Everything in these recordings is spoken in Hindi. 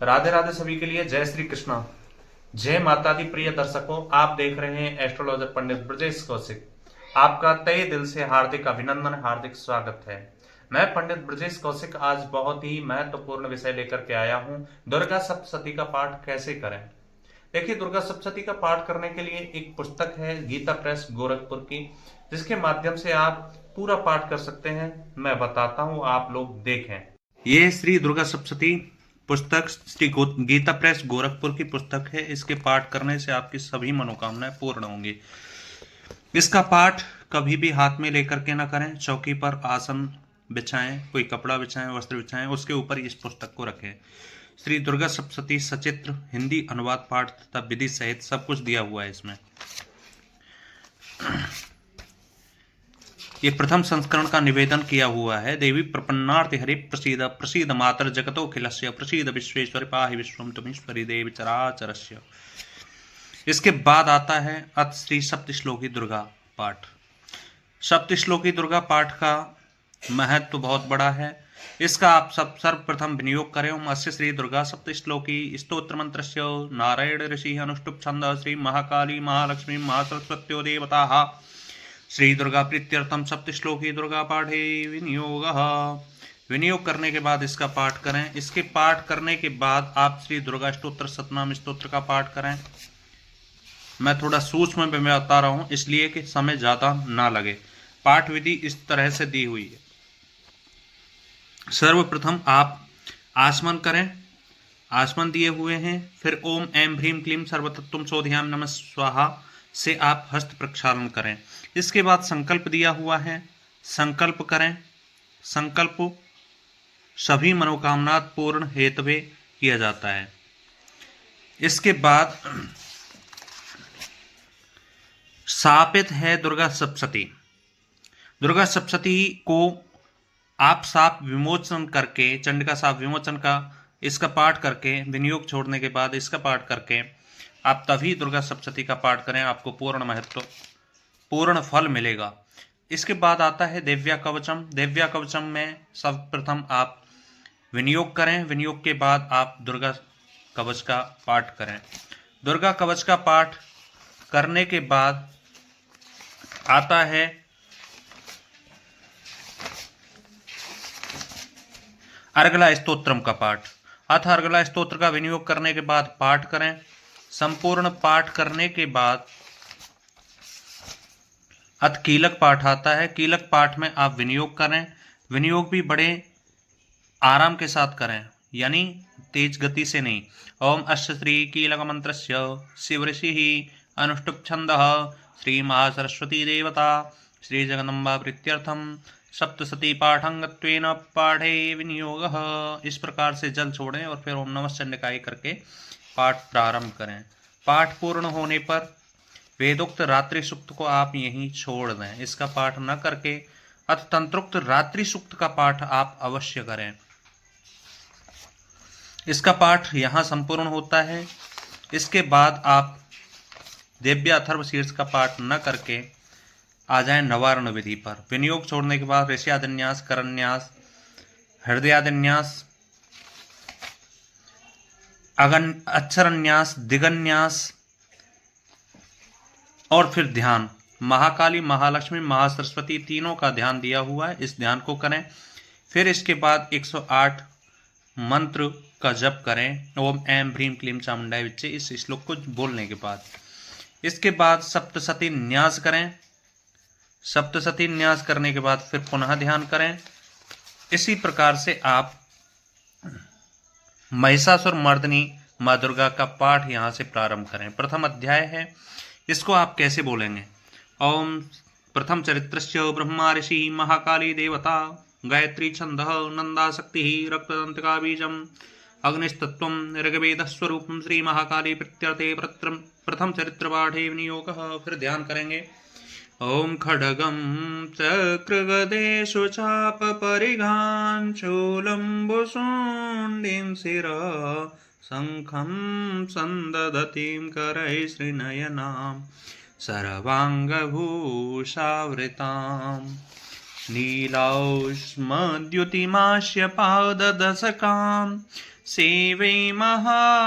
राधे राधे सभी के लिए जय श्री कृष्णा। जय माता दी। प्रिय दर्शकों, आप देख रहे हैं एस्ट्रोलॉजर पंडित ब्रजेश कौशिक। आपका तहे दिल से हार्दिक अभिनंदन, हार्दिक स्वागत है। मैं पंडित ब्रजेश कौशिक आज बहुत ही महत्वपूर्ण विषय लेकर के आया हूं। दुर्गा सप्तशती का पाठ कैसे करें। देखिए, दुर्गा सप्तशती का पाठ करने के लिए एक पुस्तक है गीता प्रेस गोरखपुर की, जिसके माध्यम से आप पूरा पाठ कर सकते हैं। मैं बताता हूं, आप लोग देखें। ये श्री दुर्गा सप्तशती पुस्तक श्री गीता प्रेस गोरखपुर की पुस्तक है। इसके पाठ करने से आपकी सभी मनोकामनाएं पूर्ण होंगी। इसका पाठ कभी भी हाथ में लेकर के ना करें। चौकी पर आसन बिछाएं, कोई कपड़ा बिछाएं, वस्त्र बिछाएं, उसके ऊपर इस पुस्तक को रखें। श्री दुर्गा सप्तशती सचित्र हिंदी अनुवाद पाठ तथा विधि सहित सब कुछ दिया हुआ है इसमें। ये प्रथम संस्करण का निवेदन किया हुआ है। देवी प्रपन्नार्ति हरि प्रसीद प्रसीद मातर जगतो खिलस्य प्रसीद विश्वेश्वरी पाहि विश्वम तुमीश्वरी देवी चराचरस्य। इसके बाद आता है अथ श्री सप्तश्लोकी दुर्गा पाठ। सप्तश्लोकी दुर्गा पाठ का महत्व बहुत बड़ा है। इसका आप सब सर्वप्रथम विनियोग करें। अस्य श्री दुर्गा सप्तश्लोकी स्तोत्र मंत्रस्य नारायण ऋषि अनुष्टुप छंद श्री महाकाली महालक्ष्मी महासरस्वत्यो देवता श्री दुर्गा प्रीत्यर्थम सप्तश्लोकी दुर्गा पाठे विनियोग करने के बाद इसका पाठ करें। इसके पाठ करने के बाद आप श्री दुर्गा स्तोत्र सतनाम स्तोत्र का पाठ करें। मैं थोड़ा सूक्ष्म में बता रहा हूं इसलिए कि समय ज्यादा ना लगे। पाठ विधि इस तरह से दी हुई है। सर्वप्रथम आप आचमन करें। आचमन दिए हुए हैं। फिर ओम ऐं ह्रीं क्लीं सर्वतत्त्वं सोऽध्याय नमः स्वाहा से आप हस्त प्रक्षालन करें। इसके बाद संकल्प दिया हुआ है, संकल्प करें। संकल्प सभी मनोकामना पूर्ण हेतवे किया जाता है। इसके बाद शापित है दुर्गा सप्तशती। दुर्गा सप्तशती को आप साप विमोचन करके, चंडिका साप विमोचन का इसका पाठ करके, विनियोग छोड़ने के बाद इसका पाठ करके आप तभी दुर्गा सप्तशती का पाठ करें। आपको पूर्ण महत्व, पूर्ण फल मिलेगा। इसके बाद आता है दिव्या कवचम। दिव्या कवचम में सर्वप्रथम आप विनियोग करें। विनियोग के बाद आप दुर्गा कवच का पाठ करें। दुर्गा कवच का पाठ करने के बाद आता है अर्गला स्तोत्रम का पाठ। अथ अर्गला स्तोत्र का विनियोग करने के बाद पाठ करें। संपूर्ण पाठ करने के बाद अथ कीलक पाठ आता है। कीलक पाठ में आप विनियोग करें। विनियोग भी बड़े आराम के साथ करें, यानी तेज गति से नहीं। ओम अस्य श्री कीलक मंत्रस्य शिव ऋषि अनुष्टुप छंदः श्री महासरस्वती देवता श्री जगदम्बा प्रीत्यर्थम सप्तशती पाठंगत्वेन पाठे विनियोगः। इस प्रकार से जल छोड़ें और फिर ओम नमः चंडिकाय करके पाठ प्रारंभ करें। पाठ पूर्ण होने पर वेदोक्त रात्रि सूक्त को आप यहीं छोड़ दें। इसका पाठ न करके अथ तंत्रोक्त रात्रि सूक्त का पाठ आप अवश्य करें। इसका पाठ यहाँ संपूर्ण होता है। इसके बाद आप दिव्य अथर्व शीर्ष का पाठ न करके आ जाएं नवारण विधि पर। विनियोग छोड़ने के बाद ऋष्यादिन्यास, करन्यास, हृदयादिन्यास, अक्षरन्यास, दिगन्यास और फिर ध्यान। महाकाली, महालक्ष्मी, महासरस्वती तीनों का ध्यान दिया हुआ है। इस ध्यान को करें। फिर इसके बाद 108 मंत्र का जप करें। ओम ऐं ह्रीं क्लीं चामुंडाय विच्चे, इस श्लोक को बोलने के बाद इसके बाद सप्तशती न्यास करें। सप्तशती न्यास करने के बाद फिर पुनः ध्यान करें। इसी प्रकार से आप महिषासुर मर्दिनी माँ दुर्गा का पाठ यहाँ से प्रारंभ करें। प्रथम अध्याय है, इसको आप कैसे बोलेंगे। ओम प्रथम चरित्रस्य ब्रह्मा ऋषि महाकाली देवता गायत्री छंदः नंदा शक्ति रक्तदंतिका बीजम अग्निस्तत्वं ऋग्वेद स्वरूपम श्री महाकाली प्रत्यर्थे प्रथम चरित्र पाठे विनियोगः। फिर ध्यान करेंगे। ओम खड्गं चक्रगदेषु चाप परिघान् शूलम्बुशुण्डीं शिरः शङ्खं सन्दधतीं करैः श्रीनयनां सर्वाङ्गभूषावृतां नीलाउष्मद्युतिमास्य पाददशकां सेवै महाकालिकां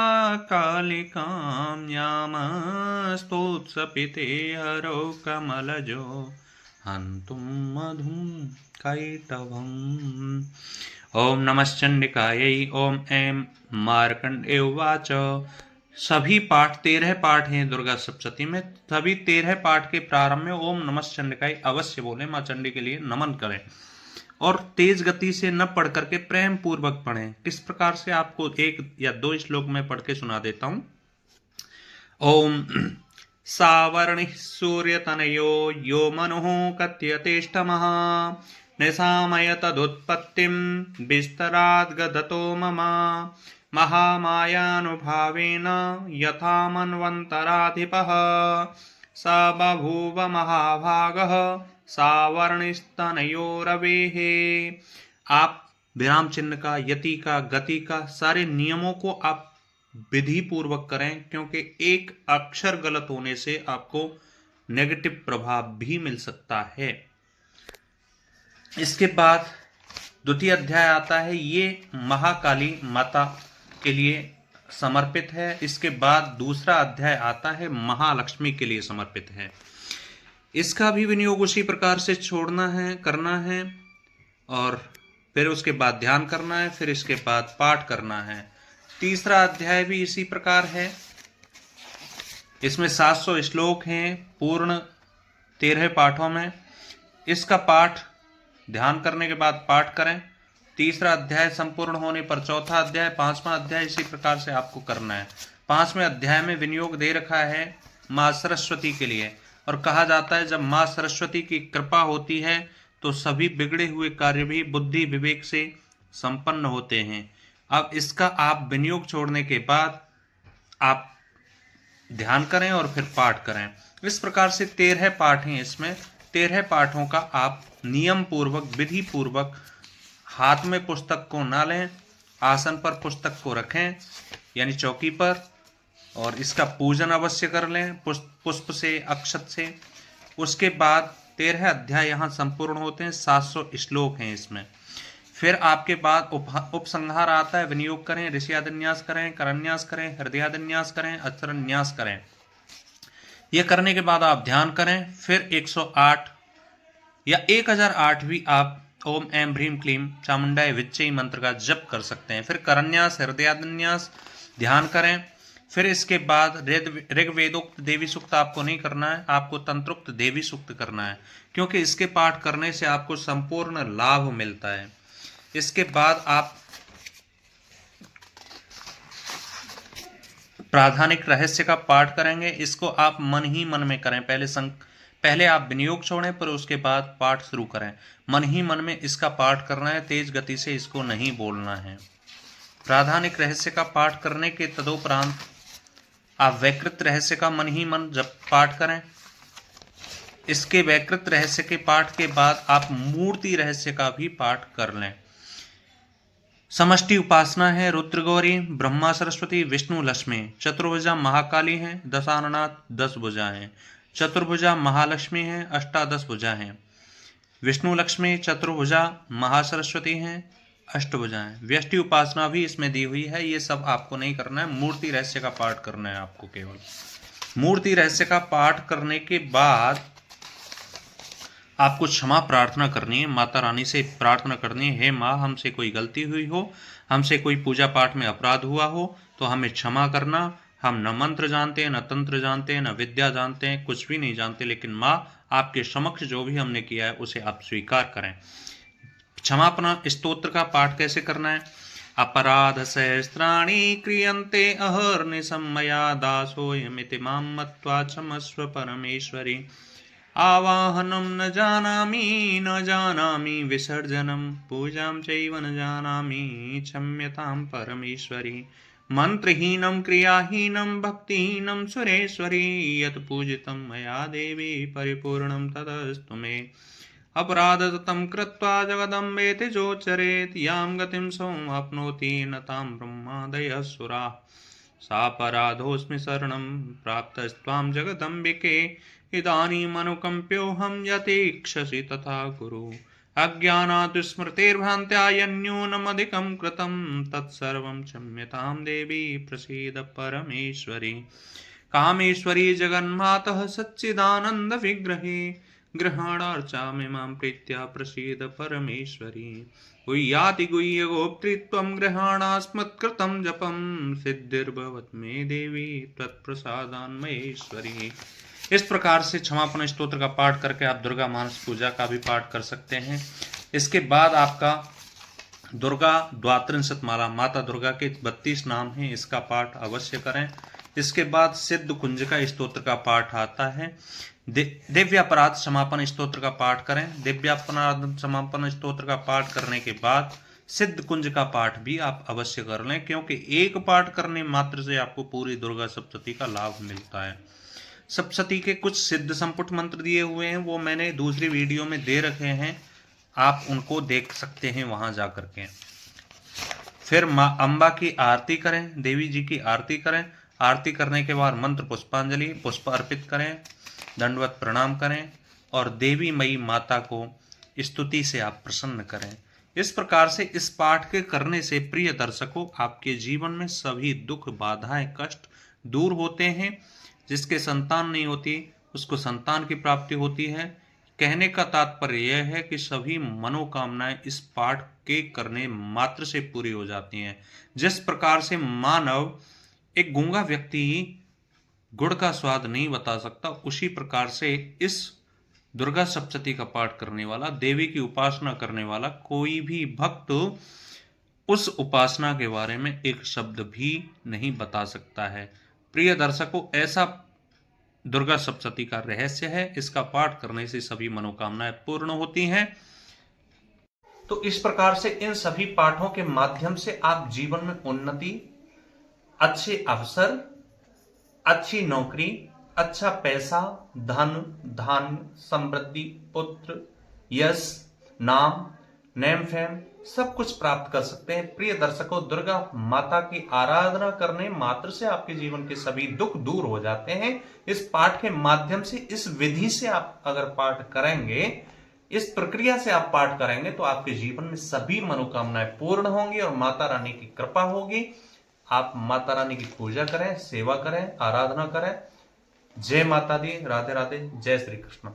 यामस्तोत्सपिते हरो कमलजो हन्तुं मधुं कैटभम्। ओम नमश्चंडिकायै। ओम ऐं मार्कंडेय उवाच। सभी पाठ 13 पाठ हैं दुर्गा सप्तशती में। सभी 13 पाठ के प्रारंभ में ओम नमश्चंडिकाय अवश्य बोले, मां चंडी के लिए नमन करें और तेज गति से न पढ़ करके प्रेम पूर्वक पढ़ें। किस प्रकार से आपको 1 या 2 श्लोक में पढ़ के सुना देता हूं। ओम सावर्णिः सूर्यतनयो यो मनुः कथयतेष्टमः निशामय तदुत्पत्तिं विस्तराद्गदतो मम महामायानुभावेन यथा मन्वन्तराधिपः स बभूव महाभागः सावर्णिस्तनयो रवेः। आप विराम चिन्ह का, यति का, गति का, सारे नियमों को आप विधि पूर्वक करें, क्योंकि एक अक्षर गलत होने से आपको नेगेटिव प्रभाव भी मिल सकता है। इसके बाद द्वितीय अध्याय आता है, ये महाकाली माता के लिए समर्पित है। इसके बाद दूसरा अध्याय आता है, महालक्ष्मी के लिए समर्पित है। इसका भी विनियोग उसी प्रकार से छोड़ना है, करना है और फिर उसके बाद ध्यान करना है, फिर इसके बाद पाठ करना है। तीसरा अध्याय भी इसी प्रकार है। इसमें 700 श्लोक हैं पूर्ण 13 पाठों में। इसका पाठ ध्यान करने के बाद पाठ करें। तीसरा अध्याय संपूर्ण होने पर चौथा अध्याय, 5वां अध्याय इसी प्रकार से आपको करना है। 5वें अध्याय में विनियोग दे रखा है मां सरस्वती के लिए और कहा जाता है जब मां सरस्वती की कृपा होती है तो सभी बिगड़े हुए कार्य भी बुद्धि विवेक से संपन्न होते हैं। अब इसका आप विनियोग छोड़ने के बाद आप ध्यान करें और फिर पाठ करें। इस प्रकार से 13 पाठ हैं। इसमें 13 पाठों का आप नियम पूर्वक, विधि पूर्वक, हाथ में पुस्तक को ना लें, आसन पर पुस्तक को रखें यानी चौकी पर, और इसका पूजन अवश्य कर लें पुष्प से, अक्षत से। उसके बाद 13 अध्याय यहाँ संपूर्ण होते हैं। 700 श्लोक हैं इसमें। फिर आपके बाद उपसंहार आता है। विनियोग करें, ऋषियादन्यास करें, करन्यास करें, हृदयादन्यास करें, अक्षरन्यास करें। यह करने के बाद आप ध्यान करें। फिर 108 या 1008 भी आप ओम ऐं ह्रीं क्लीं चामुंडाय विच्चे मंत्र का जप कर सकते हैं। फिर करन्यास, हृदयादन्यास ध्यान करें। फिर इसके बाद ऋग्वेदोक्त देवी सूक्त आपको नहीं करना है, आपको तंत्रोक्त देवी सूक्त करना है, क्योंकि इसके पाठ करने से आपको संपूर्ण लाभ मिलता है। इसके बाद आप प्राधानिक रहस्य का पाठ करेंगे। इसको आप मन ही मन में करें। पहले आप विनियोग छोड़ें, पर उसके बाद पाठ शुरू करें। मन ही मन में इसका पाठ करना है, तेज गति से इसको नहीं बोलना है। प्राधानिक रहस्य का पाठ करने के तदोपरांत आप वैकृत रहस्य का मन ही मन जब पाठ करें। इसके वैकृत रहस्य के पाठ के बाद आप मूर्ति रहस्य का भी पाठ कर लें। समष्टि उपासना है रुद्र गौरी, ब्रह्मा सरस्वती, विष्णु लक्ष्मी। चतुर्भुजा महाकाली हैं, दशाननाथ 10 भुजा हैं। चतुर्भुजा महालक्ष्मी हैं, अष्टादश भुजा हैं। विष्णु लक्ष्मी चतुर्भुजा महासरस्वती हैं, अष्टभुजाएं। व्यष्टि उपासना भी इसमें दी हुई है। ये सब आपको नहीं करना है, मूर्ति रहस्य का पाठ करना है आपको। केवल मूर्ति रहस्य का पाठ करने के बाद आपको क्षमा प्रार्थना करनी है, माता रानी से प्रार्थना करनी है, हे माँ हमसे कोई गलती हुई हो, हमसे कोई पूजा पाठ में अपराध हुआ हो तो हमें क्षमा करना। हम न मंत्र जानते हैं, न तंत्र जानते हैं, न विद्या जानते हैं, कुछ भी नहीं जानते, लेकिन माँ आपके समक्ष जो भी हमने किया है उसे आप स्वीकार करें। क्षमापना स्तोत्र का पाठ कैसे करना है। अपराध सहस्राणि क्रियन्ते अहर्निशं मया दासोऽयमिति मां मत्वा क्षमस्व परमेश्वरी। आवाहनं न जानामि विसर्जनं पूजां चैव न जानामि क्षम्यतां परमेश्वरी। मंत्रहीनं क्रियाहीनं भक्तिहीनं सुरेश्वरी यत् पूजितं मया देवी परिपूर्णं तदस्तु मे। अपराधतं कृत्वा जगदम्बेति जोच्चरेत् यां गतिं सोऽप्नोति न तां ब्रह्मादयः सुराः। सापराधोऽस्मि शरणं प्राप्तस्त्वां जगदम्बिके इदानीमनुकम्प्योऽहं यतीक्षसि तथा कुरु। अज्ञानात् स्मृतिर्भ्रान्त्या यन्न्यूनमधिकं कृतं तत्सर्वं क्षम्यतां देवी प्रसीद परमेश्वरी। कामेश्वरी जगन्मातः सच्चिदानंद विग्रहे ग्रहणार्चामिमां प्रीत्या प्रसीद परमेश्वरी। गुह्याति गुह्य गोप्तृत्वं ग्रहणास्मत्कृतं जपं सिद्धिर्भवत् मे देवी तत्प्रसादान्मयेश्वरी। इस प्रकार से क्षमापन स्तोत्र का पाठ करके आप दुर्गा मानस पूजा का भी पाठ कर सकते हैं। इसके बाद आपका दुर्गा द्वात्रिंशत माला, माता दुर्गा के 32 नाम हैं, इसका पाठ अवश्य करें। इसके बाद सिद्ध कुंज का स्तोत्र का पाठ आता है। दिव्यापराध समापन स्तोत्र का पाठ करें। दिव्यापराध समापन स्तोत्र का पाठ करने के बाद सिद्ध कुंज का पाठ भी आप अवश्य कर लें, क्योंकि एक पाठ करने मात्र से आपको पूरी दुर्गा सप्तशती का लाभ मिलता है। सप्तशती के कुछ सिद्ध संपुट मंत्र दिए हुए हैं, वो मैंने दूसरी वीडियो में दे रखे हैं, आप उनको देख सकते हैं वहां जाकर के। फिर मां अंबा की आरती करें, देवी जी की आरती करें। आरती करने के बाद मंत्र पुष्पांजलि पुष्प अर्पित करें, दंडवत प्रणाम करें और देवी मई माता को स्तुति से आप प्रसन्न करें। इस प्रकार से इस पाठ के करने से प्रिय दर्शकों आपके जीवन में सभी दुख बाधाएं कष्ट दूर होते हैं। जिसके संतान नहीं होती उसको संतान की प्राप्ति होती है। कहने का तात्पर्य यह है कि सभी मनोकामनाएं इस पाठ के करने मात्र से पूरी हो जाती हैं। जिस प्रकार से मानव एक गूंगा व्यक्ति गुड़ का स्वाद नहीं बता सकता, उसी प्रकार से इस दुर्गा सप्तशती का पाठ करने वाला, देवी की उपासना करने वाला कोई भी भक्त उस उपासना के बारे में एक शब्द भी नहीं बता सकता है। प्रिय दर्शकों, ऐसा दुर्गा सप्तशती का रहस्य है। इसका पाठ करने से सभी मनोकामनाएं पूर्ण होती हैं। तो इस प्रकार से इन सभी पाठों के माध्यम से आप जीवन में उन्नति, अच्छे अवसर, अच्छी नौकरी, अच्छा पैसा, धन धान्य, समृद्धि, पुत्र, यश, नाम, नेम फेम सब कुछ प्राप्त कर सकते हैं। प्रिय दर्शकों, दुर्गा माता की आराधना करने मात्र से आपके जीवन के सभी दुख दूर हो जाते हैं। इस पाठ के माध्यम से, इस विधि से आप अगर पाठ करेंगे, इस प्रक्रिया से आप पाठ करेंगे तो आपके जीवन में सभी मनोकामनाएं पूर्ण होंगी और माता रानी की कृपा होगी। आप माता रानी की पूजा करें, सेवा करें, आराधना करें। जय माता दी, राधे राधे, जय श्री कृष्ण।